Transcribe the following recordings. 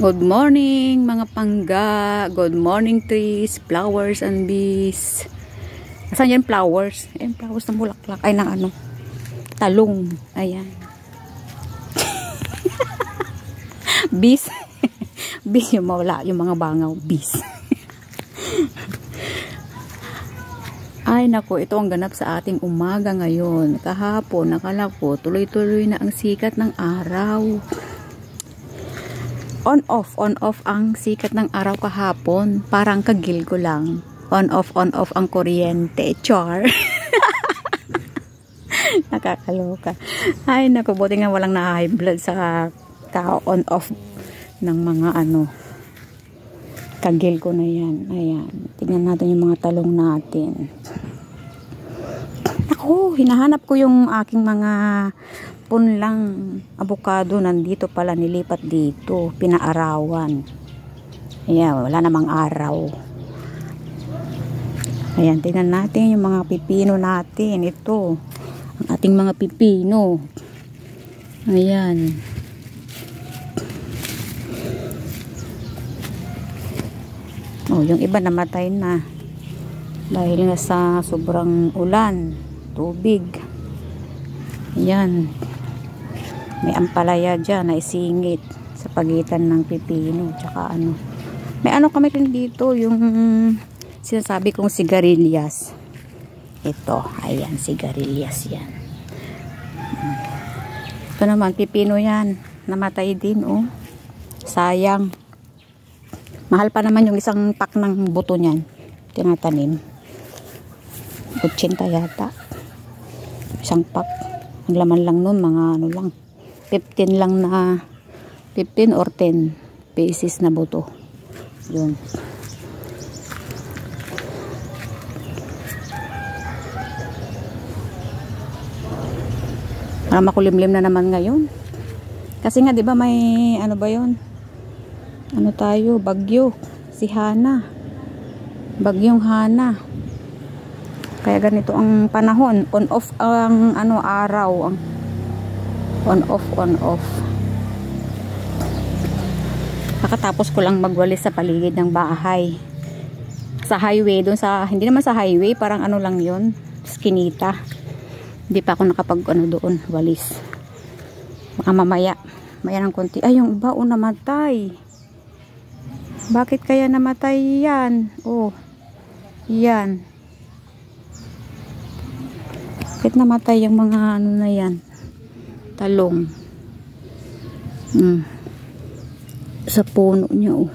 Good morning mga pangga. Good morning trees, flowers and bees. Asan yan flowers? Ayan flowers ng bulaklak. Ay ng ano? Talong. Ayan. Bees. Bees yung mawala. Yung mga bangaw. Bees. Ay nako, ito ang ganap sa ating umaga ngayon. Kahapon, nakala ko, tuloy-tuloy na ang sikat ng araw. On off ang sikat ng araw kahapon. Parang kagil ko lang. On off ang kuryente. Char. Nakakaloka. Ay naku, buti nga walang na-high blood sa on off ng mga ano. Kagil ko na yan. Ayan. Tingnan natin yung mga talong natin. Ako, hinahanap ko yung aking mga punlang avocado. Nandito pala, nilipat dito. Pinaarawan. Ayan, wala namang araw. Ayan, tingnan natin yung mga pipino natin. Ito, ang ating mga pipino. Ayan. Oh, yung iba namatay na. Dahil nga sa sobrang ulan, tubig. Ayan. May ampalaya dyan na isingit sa pagitan ng pipino tsaka ano. May ano kami dito yung sinasabi kong sigarilyas. Ito, ayan, sigarilyas yan. Ito naman, pipino yan. Namatay din, oh. Sayang. Mahal pa naman yung isang pack ng buto niyan. Tinatanim. 80 yata. Isang pack. Ang laman lang nun, mga ano lang. 15 lang na 15 or 10 pieces na buto. Yun. Para makulimlim na naman ngayon. Kasi nga 'di ba may ano ba 'yon? Ano tayo, bagyo, si Hana. Bagyong Hana. Kaya ganito ang panahon, on off ang ano araw, ang on off. Nakatapos ko lang magwalis sa paligid ng bahay. Sa highway, doon sa, hindi naman sa highway, parang ano lang yon, skinita. Hindi pa ako nakapag ano doon, walis. Mamaya, maya ng konti. Ay, yung iba namatay. Bakit kaya namatay yan? Oh, yan. Bakit namatay yung mga ano na yan? Talong. Sa puno niya, oh.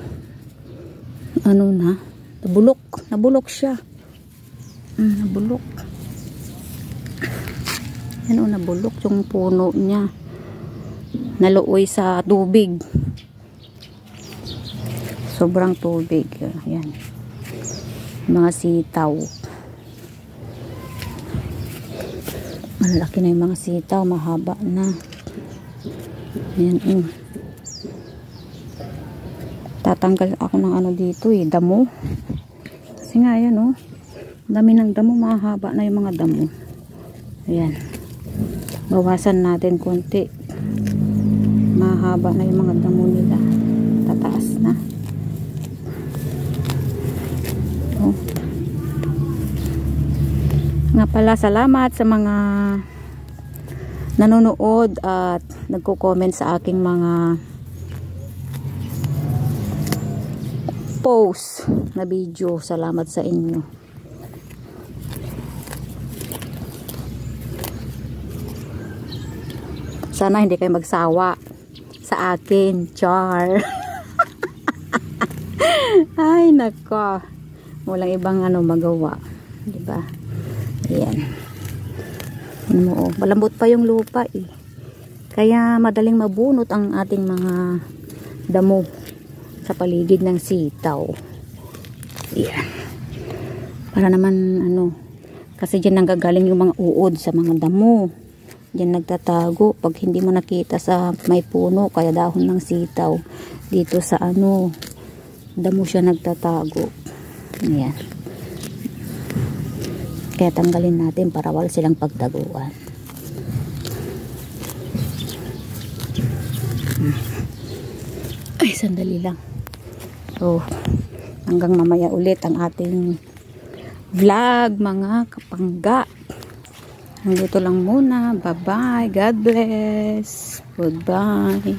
Ano na? Nabulok siya. Nabulok. Yan, oh, nabulok yung puno niya. Naluoy sa tubig. Sobrang tubig. Yan. Mga sitaw. Malaki na yung mga sitaw. Mahaba na. Yan. Tatanggal ako ng ano dito eh. Damo. Kasi nga yan oh. Dami ng damo. Mahaba na yung mga damo. Ayan. Bawasan natin konti. Mahaba na yung mga damo nila. Tataas na. Oh. Nga pala, salamat sa mga nanonood at nagko-comment sa aking mga post na video. Salamat sa inyo. Sana hindi kayo magsawa sa akin. Char. Ay nako, walang ibang ano magawa, diba? Ayan. Ano, malambot pa yung lupa eh. Kaya madaling mabunot ang ating mga damo sa paligid ng sitaw. Ayan. Para naman ano, kasi dyan nanggagaling yung mga uod sa mga damo. Dyan nagtatago pag hindi mo nakita sa may puno, kaya dahon ng sitaw. Dito sa ano, damo siya nagtatago. Ayan. Kaya tanggalin natin para wala silang pagtaguan. Ay, sandali lang. So, hanggang mamaya ulit ang ating vlog, mga kapangga. Hanggang dito lang muna. Bye-bye. God bless. Goodbye.